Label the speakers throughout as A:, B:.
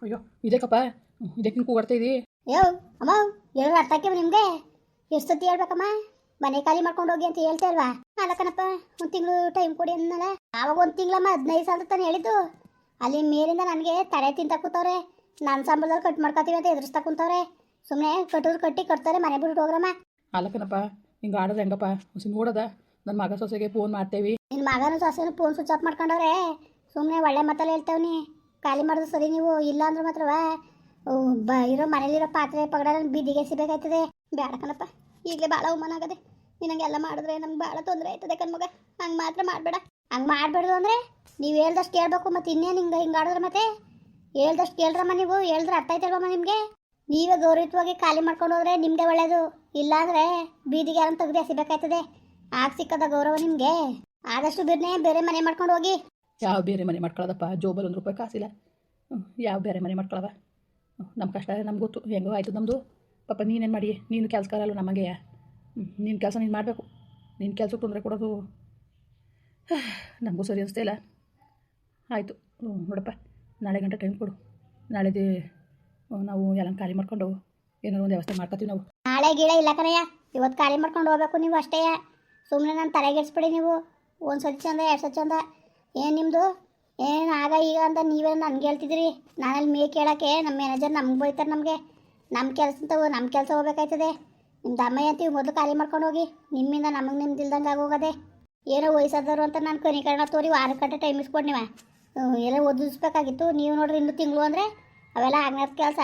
A: ಅಯ್ಯೋ ಇದಕ್ಕಪ್ಪ, ಇದಕ್ಕೆ ನೀವು ಕೂಗಾಡ್ತಾ ಇದ್ದೀ?
B: ಯೋ ಅಮ್ಮ, ಹೇಳೋರು ಅರ್ಥ ಆಕ್ಯವ ನಿಮ್ಗೆ? ಎಷ್ಟು ಸತಿ ಹೇಳ್ಬೇಕಮ್ಮ ಮನೆ ಖಾಲಿ ಮಾಡ್ಕೊಂಡು ಹೋಗಿ ಅಂತ ಹೇಳ್ತಾ ಇಲ್ವಾ? ಅಲ್ಲಕ್ಕನಪ್ಪ, ಒಂದು ತಿಂಗಳು ಟೈಮ್ ಕೊಡಿ ಅನ್ನಲ್ಲ. ಆವಾಗ ಒಂದು ತಿಂಗಳಮ್ಮ 15 ಸಾವಿರ ತಾನೆ ಹೇಳಿದ್ದು. ಅಲ್ಲಿ ಮೇಲಿಂದ ನನಗೆ ತಡೆ ತಿಂತ ಕೂತವ್ರೆ. ನನ್ನ ಸಂಬಳದಲ್ಲಿ ಕಟ್ ಮಾಡ್ಕೊತೀವಿ ಅಂತ ಎದುರಿಸ್ತಾ ಕೂತವ್ರೆ. ಸುಮ್ಮನೆ ಕಟ್ಟಿದ್ರು ಕಟ್ತಾರೆ, ಮನೆ ಬಿಟ್ಟು ಹೋಗ್ರಮ್ಮ.
A: ಅಲ್ಲಕ್ಕನಪ್ಪ, ಹಿಂಗೆ ಆಡೋದು ಹೆಂಗಪ್ಪ? ಹುಸಿ ನೋಡೋದ ನನ್ನ ಮಗ ಸೊಸೆಗೆ ಫೋನ್ ಮಾಡ್ತೇವಿ.
B: ನಿನ್ನ ಮಗನೂ ಸೊಸೆನೂ ಫೋನ್ ಸ್ವಿಚ್ ಆಫ್ ಮಾಡ್ಕೊಂಡವ್ರೆ. ಸುಮ್ಮನೆ ಒಳ್ಳೆ ಮಾತಲ್ಲಿ ಹೇಳ್ತಾವ್ನಿ. ಖಾಲಿ ಮಾಡೋದು ಸರಿ, ನೀವು ಇಲ್ಲ ಅಂದ್ರೆ ಮಾತ್ರವಾ ಇರೋ ಮನೇಲಿರೋ ಪಾತ್ರೆ ಪಗಡ ಬೀದಿಗೆ ಸಿಬೇಕಾಯ್ತದೆ. ಬೇಡಕನಪ್ಪ, ಈಗಲೇ ಭಾಳ ಅವಮಾನ ಆಗದೆ. ನಿನಗೆಲ್ಲ ಮಾಡಿದ್ರೆ ನಮ್ಗೆ ಭಾಳ ತೊಂದರೆ ಆಯ್ತದೆ ಕಣ್ಮಗ. ಹಂಗೆ ಮಾತ್ರ ಮಾಡಬೇಡ. ಹಂಗೆ ಮಾಡಬೇಡ್ದು ಅಂದರೆ ನೀವು ಹೇಳ್ದಷ್ಟು ಕೇಳಬೇಕು. ಮತ್ತು ಇನ್ನೇನು ಹಿಂಗೆ ಆಡಿದ್ರೆ ಮತ್ತೆ ಹೇಳ್ದಷ್ಟು ಕೇಳ್ರಮ್ಮ. ನೀವು ಹೇಳಿದ್ರೆ ಅರ್ಥ ಆಯ್ತಲ್ವಮ್ಮ ನಿಮಗೆ? ನೀವೇ ಗೌರವಯುತವಾಗಿ ಖಾಲಿ ಮಾಡ್ಕೊಂಡು ಹೋದ್ರೆ ನಿಮಗೆ ಒಳ್ಳೇದು. ಇಲ್ಲಾಂದರೆ ಬೀದಿಗೆ ಯಾರನ್ನು ತೆಗೆದು ಎಸಿಬೇಕಾಯ್ತದೆ. ಆಗ ಸಿಕ್ಕದ ಗೌರವ ನಿಮಗೆ. ಆದಷ್ಟು ಬೇರೆ ಮನೆ ಮಾಡ್ಕೊಂಡು ಹೋಗಿ.
A: ಯಾವ ಬೇರೆ ಮನೆ ಮಾಡ್ಕೊಳ್ಳೋದಪ್ಪ? ಜೋಬಲ್ಲಿ 1 ರೂಪಾಯಿ ಕಾಸಿಲ್ಲ. ಯಾವ ಬೇರೆ ಮನೆ ಮಾಡ್ಕೊಳ್ಳವ? ನಮ್ಮ ಕಷ್ಟ ನಮ್ಗೆ ಗೊತ್ತು. ಹೆಂಗೋ ಆಯಿತು ನಮ್ಮದು. ಪಾಪ ನೀನೇನು ಮಾಡಿ, ನೀನು ಕೆಲಸಗಾರಲ್ಲ ನಮಗೆ. ನಿನ್ನ ಕೆಲಸ ನೀನು ಮಾಡಬೇಕು. ನಿನ್ನ ಕೆಲಸಕ್ಕೆ ತೊಂದರೆ ಕೊಡೋದು ನಮಗೂ ಸರಿ ಅನಿಸ್ತಾ ಇಲ್ಲ. ಆಯಿತು ನೋಡಪ್ಪ, ನಾಳೆ ಗಂಟೆ ಟೈಮ್ ಕೊಡು. ನಾಳೆದೇ ನಾವು ಎಲ್ಲ ಖಾಲಿ ಮಾಡ್ಕೊಂಡು ಏನಾದ್ರು ಒಂದು ವ್ಯವಸ್ಥೆ ಮಾಡ್ಕೊತೀವಿ ನಾವು.
B: ನಾಳೆ ಗಿಡ ಇಲ್ಲ ಕಣಯ್ಯ, ಇವತ್ತು ಖಾಲಿ ಮಾಡ್ಕೊಂಡು ಹೋಗ್ಬೇಕು ನೀವು ಅಷ್ಟೇ. ಸುಮ್ಮನೆ ನಾನು ತಲೆಗೆಡ್ಸ್ಬಿಡಿ ನೀವು. ಒಂದು ಸತಿ ಚಂದ 2 ಸತಿ ಚಂದ ಏನು ನಿಮ್ಮದು? ಏನು ಆಗ ಈಗ ಅಂತ ನೀವೇ ನನಗೆ ಹೇಳ್ತಿದ್ದೀರಿ. ನಾನಲ್ಲಿ ಮೇ ಕೇಳೋಕ್ಕೆ ನಮ್ಮ ಮ್ಯಾನೇಜರ್ ನಮ್ಗೆ ಬೈತಾರೆ. ನಮ್ಮ ಕೆಲಸ ಹೋಗ್ಬೇಕಾಯ್ತದೆ. ನಿಮ್ದು ಅಮ್ಮಯ್ಯ ಅಂತೀವಿ, ಮೊದಲು ಖಾಲಿ ಮಾಡ್ಕೊಂಡು ಹೋಗಿ. ನಿಮ್ಮಿಂದ ನಮಗೆ ನಿಮ್ದಿಲ್ದಂಗೆ ಆಗೋಗದೆ. ಏನೋ ವಯಸ್ಸಾದವರು ಅಂತ ನಾನು ಕನಿಕರಣ ತೋರಿ 6 ಗಂಟೆ ಟೈಮ್ ಇಸ್ಕೊಂಡು ನೀವು ಎಲ್ಲ ಓದಿಸ್ಬೇಕಾಗಿತ್ತು. ನೀವು ನೋಡ್ರಿ ಇನ್ನೂ ತಿಂಗಳು ಅಂದರೆ ಅವೆಲ್ಲ ಆಗ್ನದ ಕೆಲಸ.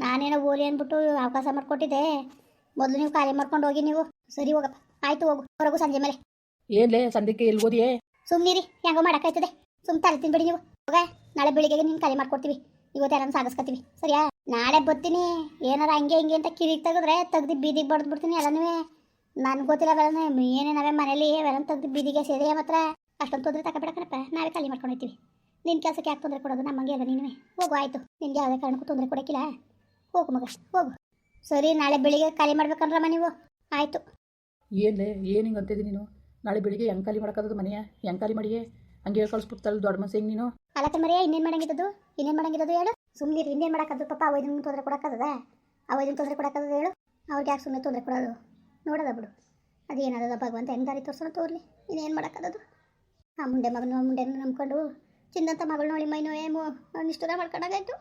B: ನಾನೇನೋ ಓಲಿ ಅಂದ್ಬಿಟ್ಟು ಅವಕಾಶ ಮಾಡಿಕೊಟ್ಟಿದ್ದೆ. ಮೊದಲು ನೀವು ಖಾಲಿ ಮಾಡ್ಕೊಂಡು ಹೋಗಿ ನೀವು. ಸರಿ ಹೋಗಪ್ಪ, ಆಯಿತು ಹೋಗು. ಹೊರಗು ಸಂಜೆ ಮೇಲೆ
A: ಏನ್ಲೇ ಸಂಧ್ಯಕ್ಕೆ ಎಲ್ಲಿ ಓದಿಯೇ?
B: ಸುಮ್ಮನಿರಿ, ಹೆಂಗೋ ಮಾಡೋಕ್ಕಾಯ್ತದೆ. ತಲೆ ತಿನ್ಬೇಡಿ ನೀವು. ಹೋಗ, ನಾಳೆ ಬೆಳಿಗ್ಗೆ ನೀನು ಖಾಲಿ ಮಾಡ್ಕೊಡ್ತೀವಿ. ಇವತ್ತು ಎಲ್ಲ ಸಾಗಿಸ್ಕೊತೀವಿ, ಸರಿಯಾ? ನಾಳೆ ಬರ್ತೀನಿ. ಏನಾರ ಹಂಗೆ ಅಂತ ಕಿರಿಕ್ ತೆಗ್ದು ಬೀದಿಗೆ ಬಡ್ದ್ಬಿಡ್ತೀನಿ ಎಲ್ಲನೂ. ನನ್ಗೆ ಗೊತ್ತಿಲ್ಲ ಅವೆಲ್ಲ ಏನೇನವೆ ಮನೇಲಿ ಅವೆಲ್ಲ ತೆಗ್ದು ಬೀದಿಗೆ ಸೇರಿ ಮಾತ್ರ. ಅಷ್ಟೊಂದು ತೊಂದರೆ ತಗೊಬೇಡಕಣಪ್ಪ. ನಾವೇ ಖಾಲಿ ಮಾಡ್ಕೊಂಡು ಹೋಗ್ತೀವಿ. ನಿನ್ನ ಕೆಲಸಕ್ಕೆ ಯಾಕೆ ತೊಂದರೆ ಕೊಡೋದು? ನಮಗೆ ಅಲ್ಲ ನೀನು ಹೋಗು. ಆಯಿತು, ನಿನ್ಗೆ ಯಾವುದೇ ಕಾರಣಕ್ಕೂ ತೊಂದರೆ ಕೊಡೋಕ್ಕಿಲ್ಲ. ಹೋಗು ಮಗ, ಹೋಗು. ಸರಿ, ನಾಳೆ ಬೆಳಿಗ್ಗೆ ಖಾಲಿ ಮಾಡ್ಬೇಕಂದ್ರಮ್ಮ ನೀವು. ಆಯಿತು.
A: ಏನ್ಲೇ ಏನು ಹಿಂಗೆ ಅಂತಿದ್ದೀನಿ ನೀನು? ನಾಳೆ ಬೆಳಿಗ್ಗೆ ಹೆಂಗೆ ಖಾಲಿ ಮಾಡೋಕ್ಕಾಗೋದು ಮನೆಯ? ಹೆಂಗೆ ಖಾಲಿ ಮಾಡಿಯೇ? ಹಂಗೆ ಕಳಿಸ್ಬಿಡ್ತಲ್ಲ ದೊಡ್ಡ ಮನ್ಸು ಹೆಂಗೆ ನೀನು?
B: ಅಲ್ಲಕ್ಕ ಮರಿಯ, ಇನ್ನೇನು ಮಾಡಂಗಿದ್ದದು ಹೇಳು. ಸುಮ್ಮನೆ ಇನ್ನೇನು ಮಾಡೋಕ್ಕದು? ಪಾಪ ಅವೈದನ್ನು ತೊಂದರೆ ಕೊಡೋಕ್ಕದ? ಅವೈದನ್ನು ತೊಂದರೆ ಕೊಡೋಕ್ಕದ ಹೇಳು? ಅವ್ರಿಗೆ ಯಾಕೆ ಸುಮ್ಮನೆ ತೊಂದರೆ ಕೊಡೋದು? ನೋಡೋದ ಬಿಡು, ಅದೇನದ ಭಗವಂತ ಹೆಂಗೆ ದಾರಿ ತೋರ್ಸೋಣ ತೋರ್ಲಿ. ಇನ್ನೇನು ಮಾಡೋಕ್ಕದು? ಆ ಮುಂಡೆನ ನಂಬ್ಕೊಂಡು ಚಿಂದಂಥ ಮಗಳು ನೋಡಿ ಮೈನೋ ಏಮೋ ನಿಷ್ಠುರ ಮಾಡ್ಕೊಂಡಾಗಾಯ್ತು.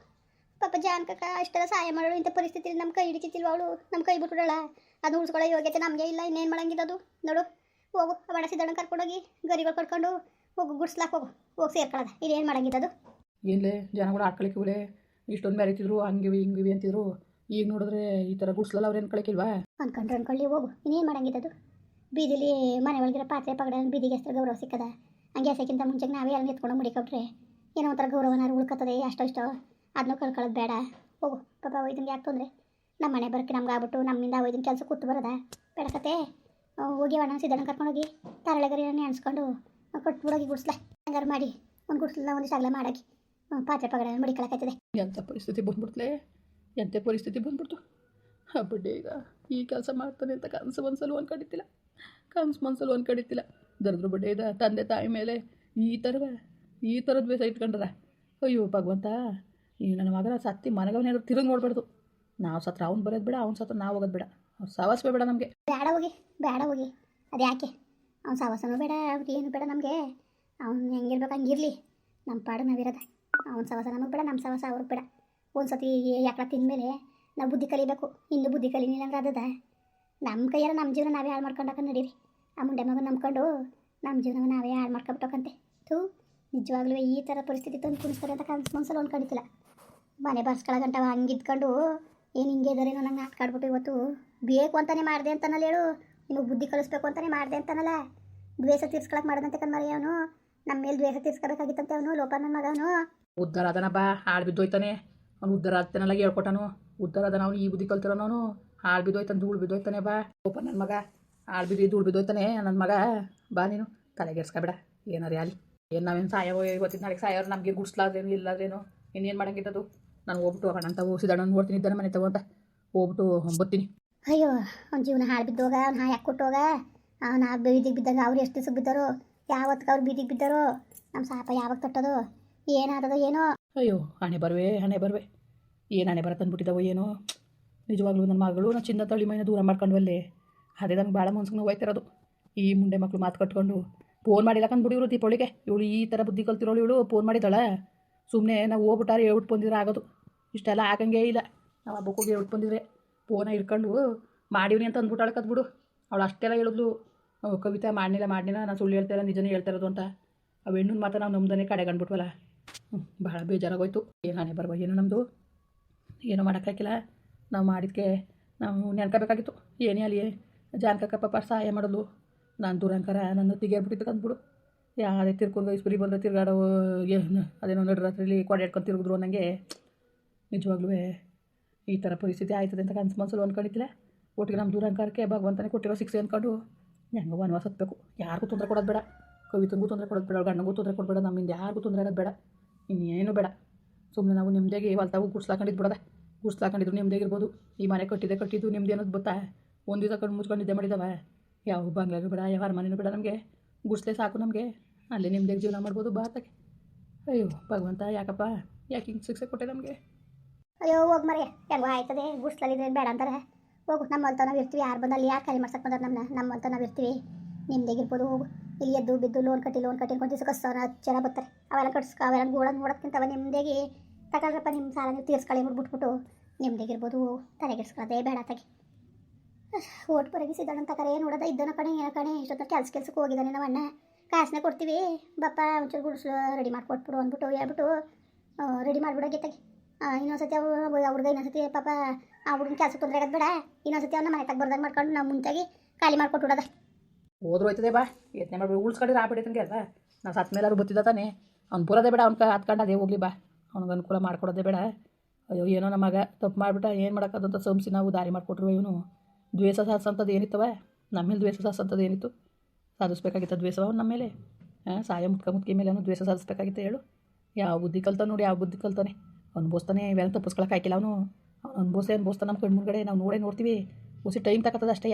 B: ಪಾಪ ಜಾನ್ಕಕ್ಕ ಅಷ್ಟೆಲ್ಲ ಸಹಾಯ ಮಾಡೋಳು. ಇಂಥ ಪರಿಸ್ಥಿತಿಲಿ ನಮ್ಮ ಕೈ ಹಿಡಿತಿಲ್ವ ಅವಳು? ನಮ್ಮ ಕೈ ಬಿಟ್ಬಿಡೋಳ? ಅದು ಉಳಿಸ್ಕೊಳ್ಳೋ ಯೋಗ್ಯತೆ ನಮಗೆ ಇಲ್ಲ. ಇನ್ನೇನು ಮಾಡಂಗಿದ್ದದು? ನೋಡು, ಹೋಗು. ಬಡ ಸಿದ್ದಣ್ಣ ಕರ್ಕೊಂಡೋಗಿ ಗರಿಗಳು ಕಟ್ಕೊಂಡು ಹೋಗು, ಗುಡ್ಸ್ಲಾಕ್ ಹೋಗಿ ಸೇರ್ಕೊಳ್ಳೋದ. ಇದೇನು ಮಾಡಂಗಿದ್ದದು?
A: ಏನ್ಲೇ ಜನಗಳು ಆಡ್ಕೊಳಿಕ್ಕೆ ಹೋಲೆ ಇಷ್ಟೊಂದು ಮೆರೀತಿದ್ರು, ಹಂಗಿವಿ ಹಿಂಗಿವಿ ಅಂತಿದ್ರು. ಈಗ ನೋಡಿದ್ರೆ ಈ ಥರ ಗುಡ್ಸ್ಲಲ್ಲ ಅವ್ರು ಅನ್ಕೊಳಕ್ಕಿಲ್ವಾ? ಅನ್ಕೊಳ್ಳಿ
B: ಹೋಗು. ಇನ್ನೇನು ಮಾಡಂಗಿದ್ದದು? ಬೀದಿಲಿ ಮನೆ ಒಳಗಿರೋ ಪಾತ್ರೆ ಪಗಡ ಬೀದಿಗೆ ಹೆಸರು ಗೌರವ ಸಿಕ್ಕದ. ಹಂಗೆ ಎಸಕ್ಕಿಂತ ಮುಂಚೆಗೆ ನಾವೇ ಎಲ್ಲ ಎತ್ಕೊಂಡು ಮುಡಿಕೊಟ್ರೆ ಏನೋ ಒಂಥರ ಗೌರವನಾರು ಉಳ್ಕೊತದೆ. ಅಷ್ಟೋ ಅದನ್ನೂ ಕಳ್ಕೊಳ್ಳೋದು ಬೇಡ. ಹೋಗು. ಪಾಪ ಒಯ್ದಂಗೆ ಯಾಕೆ ತೊಂದರೆ? ನಮ್ಮ ಮನೆ ಬರೋಕ್ಕೆ ನಮ್ಗೆ ಆಗ್ಬಿಟ್ಟು ನಮ್ಮಿಂದ ಒಯ್ದಿನ ಕೆಲಸ ಕೂತು ಬರೋದ ಬೇಡಕತೆ? ಹೋಗಿ ಅಣ್ಣ ಸಿದ್ದಣ್ಣ ಕರ್ಕೊಂಡೋಗಿ ತರಳೆಗರಿ ನೆನೆಸ್ಕೊಂಡು ಕೊಟ್ಬಿಡೋಗಿ ಗುಡ್ಸ್ಲ ಹಂಗಾರು ಮಾಡಿ ಒಂದು ಗುಡ್ಸ್ಲ ಒಂದು ಶಗಲ ಮಾಡಾಕಿ ಪಾತ್ರೆ ಪಗಡ ಮುಡಿಕೊಳಕಾಯ್ತದೆ.
A: ಎಂಥ ಪರಿಸ್ಥಿತಿ ಬಂದ್ಬಿಡ್ತಲೇ, ಎಂಥ ಪರಿಸ್ಥಿತಿ ಬಂದ್ಬಿಡ್ತು. ಹಬ್ಬಡ್ಡೆ ಈಗ ಈ ಕೆಲಸ ಮಾಡ್ತಾನೆ ಅಂತ ಕನಸು ಮನಸ್ಸಲ್ಲೂ ಅನ್ಕೊಂಡಿದ್ದಿಲ್ಲ. ದರಿದ್ರ ಬಡ್ಡೆ ಇದ್ದ ತಂದೆ ತಾಯಿ ಮೇಲೆ ಈ ಥರದ ದ್ವೇಷ ಇಟ್ಕೊಂಡ್ರ. ಅಯ್ಯೋ ಭಗವಂತ, ಈ ನನ್ನ ಮಗನ ಸತ್ತಿ ಮನೆಗವನೇನಾದ್ರು ತಿರುಗಿ ನೋಡ್ಬಾರ್ದು. ನಾವು ಸತ್ರ ಅವ್ನು ಬರೋದು ಬೇಡ, ಅವ್ನು ಸತ್ರ ನಾವು ಹೋಗೋದು ಬೇಡ. ಅವ್ರು ಸವಾಸವೇ ಬೇಡ ನಮಗೆ.
B: ಬೇಡ ಹೋಗಿ. ಅದು ಯಾಕೆ? ಅವ್ನು ಸವಾಸನೂ ಬೇಡ, ಅವ್ರು ಏನು ಬೇಡ ನಮಗೆ. ಅವ್ನು ಹೆಂಗಿರ್ಬೇಕು ಹಂಗಿರಲಿ. ನಮ್ಮ ಪಾಡು ನಾವಿರೋದ. ಅವ್ನ ಸವಾಸ ನಮಗೆ ಬೇಡ, ನಮ್ಮ ಸವಾಸ ಅವ್ರಿಗೆ ಬೇಡ. ಒಂದು ಸತಿ ಯಾಕೆ ತಿಂದಮೇಲೆ ನಾವು ಬುದ್ಧಿ ಕಲಿಬೇಕು. ಇಂದು ಬುದ್ಧಿ ಕಲಿನಿಲ್ಲ ಅಂದ್ರೆ ಅದದ ನಮ್ಮ ಕೈಯಾರ ನಮ್ಮ ಜೀವನ ನಾವೇ ಹಾಳು ಮಾಡ್ಕೊಂಡಾಕ ನಡೀರಿ. ಆ ಮುಂಡೆ ಮಗ ನಂಬ್ಕೊಂಡು ನಮ್ಮ ಜೀವನ ನಾವೇ ಹಾಳು ಮಾಡ್ಕೊಬಿಟ್ಟೋಕಂತೆ. ನಿಜವಾಗ್ಲೂ ಈ ಥರ ಪರಿಸ್ಥಿತಿ ತಂದು ಕುಣಿಸ್ತಾರೆ ಅಂತ ಕನಸು ಮನಸ್ಸಲ್ಲಿ ಅಂದ್ಕೊಂಡಿದ್ದಿಲ್ಲ. ಮನೆ ಬರ್ಸ್ಕೊಳ್ಳೋ ಗಂಟವ ಹಂಗಿದ್ಕೊಂಡು ಏನು ಹಿಂಗೆ ಇದಾರೇನೋ ನಂಗೆ ನಾಟ್ಕಾಡ್ಬಿಟ್ಟು ಇವತ್ತು ಬೇಕು ಅಂತಲೇ ಮಾಡಿದೆ ಅಂತನಲ್ಲ ಹೇಳು. ನಿಮಗೆ ಬುದ್ಧಿ ಕಲಿಸ್ಬೇಕು ಅಂತಲೇ ಮಾಡಿದೆ ಅಂತನಲ್ಲ. ದ್ವೇಷ ತೀರ್ಸ್ಕೊಳಕ್ಕೆ ಮಾಡಿದಂತೆ ಕಣ್ಮರಿ ಅವನು. ನಮ್ಮ ಮೇಲೆ ದ್ವೇಷ ತೀರ್ಸ್ಕೋಬೇಕಾಗಿತ್ತಂತೆ ಅವನು. ಲೋಪ ನನ್ನ ಮಗ ಅವನು.
A: ಉದ್ಧಾರ ಅದನ ಬಾ, ಹಾಳು ಬಿದ್ದೋಯ್ತಾನೆ ಅವ್ನು. ಉದ್ಧಾರ ಆಗ್ತಾನಲ್ಲ ಹೇಳ್ಕೊಟ್ಟನು. ಉದ್ಧಾರ ಅದನ ಅವನು. ಈ ಬುದ್ಧಿ ಕಲ್ತಿರೋನು ಅವನು. ಹಾಳು ಬಿದ್ದೋಯ್ತಾನೆ, ಧೂಳು ಬಿದ್ದೋಯ್ತಾನೆ. ಬಾ ಲೋಪ ನನ್ನ ಮಗ, ಹಾಳು ಬಿದ್ದು ಧೂಳು ಬಿದ್ದೋಯ್ತಾನೆ ನನ್ನ ಮಗ. ಬಾ ನೀನು ತಲೆಗೆಡ್ಸ್ಕೊಬೇಡ. ಏನಾರು ಅಲ್ಲಿ ಏನು ನಾವೇನು ಸಾಯೋ ಇವತ್ತಿನ ನಾಳೆಗೆ ಸಾಯೋರು ನಮಗೆ ಗುಡ್ಸ್ಲಾದ್ರೇನು ಇಲ್ಲಾದ್ರೇನು ಇನ್ನೇನು ಮಾಡಂಗಿದ್ದದು? ನಾನು ಹೋಗ್ಬಿಟ್ಟು ಹೋಗೋಣ ಅಂತ ಸಿದ್ದಣ್ಣ ನೋಡ್ತೀನಿ ಇದ್ದಾನೆ ಮನೆ ತಗೋ ಅಂತ ಹೋಗ್ಬಿಟ್ಟು ಬರ್ತೀನಿ.
B: ಅಯ್ಯೋ, ಅವ್ನ ಜೀವನ ಹಾಳು ಬಿದ್ದೋಗ, ಅವ್ನು ಯಾಕೆ ಕೊಟ್ಟೋಗ? ಅವ್ನು ಬೀದಿಗೆ ಬಿದ್ದಾಗ ಅವ್ರು ಎಷ್ಟು ದಿವಸ ಬಿದ್ದಾರೋ, ಯಾವತ್ತಿಗೆ ಅವ್ರು ಬೀದಿಗೆ ಬಿದ್ದಾರೋ? ನಮ್ಮ ಸಾಪ ಯಾವಾಗ ತಟ್ಟೋದು? ಏನಾದದೋ ಏನೋ.
A: ಅಯ್ಯೋ ಹಣೆ ಬರುವೆ ಏನು ಹಣೆ ಬರ ತಂದ್ಬಿಟ್ಟಿದ್ದಾವೋ ಏನೋ. ನಿಜವಾಗ್ಲೂ ನನ್ನ ಮಗಳು ನಾನು ಚಿನ್ನ ತಳಿ ಮೈನ ದೂರ ಮಾಡ್ಕೊಂಡ್ವಲ್ಲೇ. ಅದೇ ನಂಗೆ ಭಾಳ ಮನ್ಸಿಗೆ ನೋವು ಹೋಯ್ತಿರೋದು. ಈ ಮುಂಡೆ ಮಕ್ಕಳು ಮಾತು ಕಟ್ಕೊಂಡು ಫೋನ್ ಮಾಡಿಲ್ಲ ಕಂದ್ಬಿಡಿ ಇವರು ದೀಪಾವಳಿಗೆ. ಇವಳು ಈ ಥರ ಬುದ್ಧಿ ಕಲ್ತಿರೋಳು. ಇವಳು ಫೋನ್ ಮಾಡಿದ್ದಾಳೆ. ಸುಮ್ಮನೆ ನಾವು ಹೋಗ್ಬಿಟ್ಟಾರೆ ಹೇಳ್ಬಿಟ್ಟು ಬಂದಿದ್ರೆ ಆಗೋದು. ಇಷ್ಟೆಲ್ಲ ಆಗಂಗೇ ಇಲ್ಲ. ನಾವು ಹಬ್ಬಕ್ಕೆ ಹೋಗಿ ಹೇಳ್ಬಿಟ್ಟು ಬಂದಿದ್ರೆ ಫೋನ ಇಟ್ಕೊಂಡು ಮಾಡಿವ್ನಿ ಅಂತ ಅಂದ್ಬಿಟ್ಟು ಅಳ್ಕದ್ಬಿಡು. ಅವಳು ಅಷ್ಟೆಲ್ಲ ಹೇಳಿದ್ಲು. ಕವಿತಾ ಮಾಡಲಿಲ್ಲ ನಾನು ಸುಳ್ಳು ಹೇಳ್ತಾ ಇಲ್ಲ ನಿಜನೇ ಹೇಳ್ತಾ ಇರೋದು ಅಂತ. ಆ ಹೆಣ್ಣು ಮಾತ್ರ ನಾವು ನಮ್ದನೇ ಕಡೆಗಂಡ್ಬಿಟ್ವಲ್ಲ. ಭಾಳ ಬೇಜಾರಾಗೋಯ್ತು. ಏನು ಹಣೆ ಬರುವ ಏನೋ ನಮ್ಮದು. ಏನೋ ಮಾಡೋಕ್ಕಾಗಿಲ್ಲ. ನಾವು ಮಾಡಿದ್ದಕ್ಕೆ ನಾವು ನೆನ್ಕೋಬೇಕಾಗಿತ್ತು. ಏನೇ ಅಲ್ಲಿ ಜಾನ್ಕಕ್ಕ ಪಾಪ ಸಹಾಯ ಮಾಡೋದು. ನಾನು ದುರಂಕಾರ ನನ್ನ ತೆಗೆದ್ಬಿಟ್ಟಿದ್ದು ಅಂದ್ಬಿಡು. ಯಾವುದೇ ತಿರ್ಕೊಂಡು ಇಸ್ಪುರಿ ಬಂದರೆ ತಿರ್ಗಾಡೋ ಏನು ಅದೇನೋ ನಡುರಾತ್ರಿಲಿ ಕೊಡೆ ಹಿಡ್ಕೊಂಡು ತಿರುಗಿದ್ರು ನನಗೆ. ನಿಜವಾಗ್ಲೂ ಈ ಥರ ಪರಿಸ್ಥಿತಿ ಆಯ್ತದೆ ಅಂತ ಕನ್ಸು ಮನ್ಸಲ್ಲಿ ಅಂದ್ಕೊಂಡಿದ್ದಿಲ್ಲ. ಒಟ್ಟಿಗೆ ನಮ್ಮ ದುರಂಕಾರಕ್ಕೆ ಭಗವಂತನೇ ಕೊಟ್ಟಿರೋ ಶಿಕ್ಷೆ ಅಂದ್ಕೊಂಡು ಹೆಂಗೋ ವನವಾಸ ಹತ್ಬೇಕು. ಯಾರಿಗೂ ತೊಂದರೆ ಕೊಡೋದು ಬೇಡ. ಕವಿತಂಗೂ ತೊಂದರೆ ಕೊಡೋದು ಬೇಡ, ಗಂಡಂಗೂ ತೊಂದರೆ ಕೊಡಬೇಡ, ನಮ್ಮಿಂದ ಯಾರಿಗೂ ತೊಂದರೆ ಆಗೋದು ಬೇಡ. ಇನ್ನೇನು ಬೇಡ. ಸುಮ್ಮನೆ ನಾವು ನಿಮ್ಮದೇಗೆ ಹೊಲ್ತಾವು ಗುಡ್ಸ್ಲಾಕೊಂಡಿದ್ದು ಬಿಡೋದ. ಗುಡ್ಸ್ಲಾಕೊಂಡಿದ್ರು ನಿಮ್ಮದೇಗಿರ್ಬೋದು. ಈ ಮನೆ ಕಟ್ಟಿದ್ದು ನಿಮ್ದು ಅನ್ನೋದು ಗೊತ್ತಾ. ಒಂದು ದಿವಸ ಕಣ್ಣು ಮುಚ್ಕೊಂಡು ನಿದ್ದೆ ಮಾಡಿದ್ದಾವೆ. ಯಾವ ಬಂಗ್ಲಾಗೂ ಬೇಡ, ಯಾವ ಮನೆಯೂ ಬೇಡ. ನಮಗೆ ಗುಡ್ಸ್ಲೇ ಸಾಕು. ನಮಗೆ ಅಲ್ಲಿ ನಿಮ್ಮದೇ ಜೀವನ ಮಾಡ್ಬೋದು ಭಾರತಕ್ಕೆ. ಅಯ್ಯೋ ಭಗವಂತ ಯಾಕಪ್ಪ ಯಾಕೆ ಹಿಂಗೆ ಶಿಕ್ಷೆ ಕೊಟ್ಟೆ ನಮಗೆ.
B: ಅಯ್ಯೋ ಹೋಗಿ ಮರೆ ಹೆಂಗೋ ಆಯ್ತದೆ. ಗುಡ್ಸ್ಲಲ್ಲಿದ್ರೆ ಬೇಡ ಅಂತಾರೆ. ಹೋಗು, ನಮ್ಮಲ್ತ ನಾವು ಇರ್ತೀವಿ. ಯಾರು ಬಂದಲ್ಲಿ ಯಾರು ಖಾಲಿ ಮಾಡ್ಸಕ್ಕೆ ಬಂದ್ರೆ ನಮ್ಮಲ್ತ ನಾವು ಇರ್ತೀವಿ. ನಿಮ್ದೇಗಿರ್ಬೋದು. ಹೋಗು. ಇಲ್ಲಿ ಎದ್ದು ಬಿದ್ದು ಲೋನ್ ಕಟ್ಟಿ ಕೊಂಡು ದಿವಸ ಕಷ್ಟನ ಜನ ಬರ್ತಾರೆ. ಅವೆಲ್ಲ ಅವೆಲ್ಲ ಗೋಳನ್ನು ನೋಡೋಕ್ಕಿಂತವ ನಿಮ್ಮದೇಗೆ ತಗೊಳ್ರಪ್ಪ. ನಿಮ್ಮ ಸಾಲ ನೀವು ತೀರ್ಸ್ಕೊಳ್ಳಿ ಬಿಟ್ಬಿಟ್ಟು ನಿಮ್ಮದೇಗಿರ್ಬೋದು. ತಲೆಗೆಡ್ಸ್ಕೊಳ್ಳೋದೇ ಬೇಡ ತಗೆ. ಓಟ್ ಬರಗಿಸಿದ್ದಾಳಂತ ಕರೆ ನೋಡೋದ ಇದ್ದನ ಕಣೆ ಏನೋ ಕಣೆ. ಇಷ್ಟೊತ್ತ ಕೆಲ್ಸಕ್ಕೆ ಹೋಗಿದ್ದಾನೆ ನಮ್ಮ ಅಣ್ಣ. ಕಾಸನ್ನ ಕೊಡ್ತೀವಿ ಬಪ್ಪ, ಒಂಚೂರು ಗುಡಿಸ್ಲು ರೆಡಿ ಮಾಡಿಕೊಟ್ಬಿಡು ಅಂದ್ಬಿಟ್ಟು ಹೇಳ್ಬಿಟ್ಟು ರೆಡಿ ಮಾಡಿಬಿಡೋಕೆ ತಗೆ. ಇನ್ನೊಂದ್ಸತಿ ಅವ್ರಿಗೆ ಇನ್ನೊಂದ್ಸತಿ ಪಾಪ ಆ ಹುಡುಗನ ಕೆಲಸ ತೊಂದರೆ ಆಗೋದು ಬೇಡ. ಇನ್ನೊಂದ್ಸತಿ ಅವ್ನ ಮನೆ ತಗ ಬರ್ದಾಗ ಮಾಡ್ಕೊಂಡು ನಾವು ಮುಂಚಾಗಿ ಖಾಲಿ ಮಾಡಿಕೊಟ್ಬಿಡೋದ.
A: ಹೋದ್ರು ಹೋಯ್ತದೆ ಬಾ. ಯತ್ನೆ ಮಾಡಿ ಉಳ್ಸ್ಕೊಂಡಿದ್ರೆ ಆಗ್ಬಿಟ್ಟೈತಂಗೆ ಅಲ್ವಾ. ನಾವು ಸತ್ತ ಮೇಲೆ ಅವ್ರು ಗೊತ್ತಿದ್ದ ತಾನೆ. ಅವ್ನು ಬರೋದೇ ಬೇಡ. ಅವ್ನು ಹತ್ಕೊಂಡು ಅದೇ ಹೋಗಲಿ ಬಾ. ಅವ್ನಿಗೆ ಅನುಕೂಲ ಮಾಡ್ಕೊಡೋದೇ ಬೇಡ. ಅಯ್ಯೋ ಏನೋ ನಮ್ಮ ಮಗ ತಪ್ಪು ಮಾಡಿಬಿಟ್ಟ. ಏನು ಮಾಡೋಕ್ಕದಂತ ಸಂಸಿ ನಾವು ದಾರಿ ಮಾಡಿಕೊಟ್ರು. ಇವನು ದ್ವೇಷ ಸಾಧಿಸೋಂಥದ್ದು ಏನಿತ್ತವ. ನಮ್ಮ ಮೇಲೆ ದ್ವೇಷ ಸಾಧಿಸೋಂಥದ್ದು ಏನಿತ್ತು. ಸಾಧಿಸ್ಬೇಕಾಗಿತ್ತು ದ್ವೇಷವ ನಮ್ಮ ಮೇಲೆ. ಸಾಯ ಮುಟ್ಕಿ ಮೇಲೆ ಅವನು ದ್ವೇಷ ಸಾಧಿಸ್ಬೇಕಾಗಿತ್ತು ಹೇಳು. ಯಾವ ಬುದ್ಧಿ ಕಲ್ತಾನೆ ನೋಡಿ. ಯಾವ ಬುದ್ಧಿ ಕಲ್ತಾನೆ ಅನ್ಬೋಸ್ತಾನೆ. ಇವೆಲ್ಲ ತಪ್ಪಿಸ್ಕೊಳಕ್ಕೆ ಹಾಕಿಲ್ಲ ಅವನು. ಅನ್ಬೋಸ್ತಾನೆ ನಮ್ಮ ಕಣ್ಮುಂಗಡೆ. ನಾವು ನೋಡ್ತೀವಿ. ಹೊಸಿ ಟೈಮ್ ತಗೋತದ ಅಷ್ಟೇ.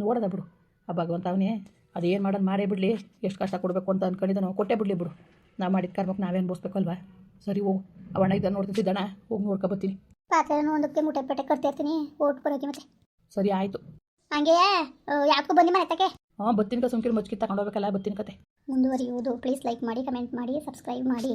A: ನೋಡೋದ ಬಿಡು. ಆ ಭಗವಂತ ಅವನೇ ಅದೇನು ಮಾಡೋದು ಮಾಡೇ ಬಿಡಲಿ. ಎಷ್ಟು ಕಷ್ಟ ಕೊಡಬೇಕು ಅಂತ ಅಂದ್ಕೊಂಡಿದ್ದ ನಾವು ಕೊಟ್ಟೇ ಬಿಡಲಿ ಬಿಡು. ನಾವು ಮಾಡಿದ ಕರ್ಮಕ್ಕೆ ನಾವೇನು ಬೋಸ್ಬೇಕಲ್ವಾ. ಸರಿ ಹೋಗು. ಅವಣ್ಣ ಇದ್ದ ನೋಡ್ತಿದ್ದಣ್ಣ. ಹೋಗಿ ನೋಡ್ಕೊಬತ್ತೀನಿ.
B: ಪಾತ್ರೆನೂ ಒಂದಕ್ಕೆ ಮುಟ್ಟೆ ಪೆಟ್ಟೆ ಕಟ್ತಿರ್ತೀನಿ. ಓಟ್ ಬರೋಕೆ ಮತ್ತೆ.
A: ಸರಿ ಆಯಿತು.
B: ಹಂಗೆ ಯಾಕೂ ಬನ್ನಿ ಮನೆ ತಕ್ಕೆ.
A: ಬತ್ತಿನ ಸುಮ್ಕಿರು ಮಚ್ಕಿ ತಗೊಂಡೋಗ್ಬೇಕಲ್ಲ. ಬತ್ತಿನ ಕತೆ
B: ಮುಂದುವರಿಯುವುದು. ಪ್ಲೀಸ್ ಲೈಕ್ ಮಾಡಿ, ಕಮೆಂಟ್ ಮಾಡಿ, ಸಬ್ಸ್ಕ್ರೈಬ್ ಮಾಡಿ.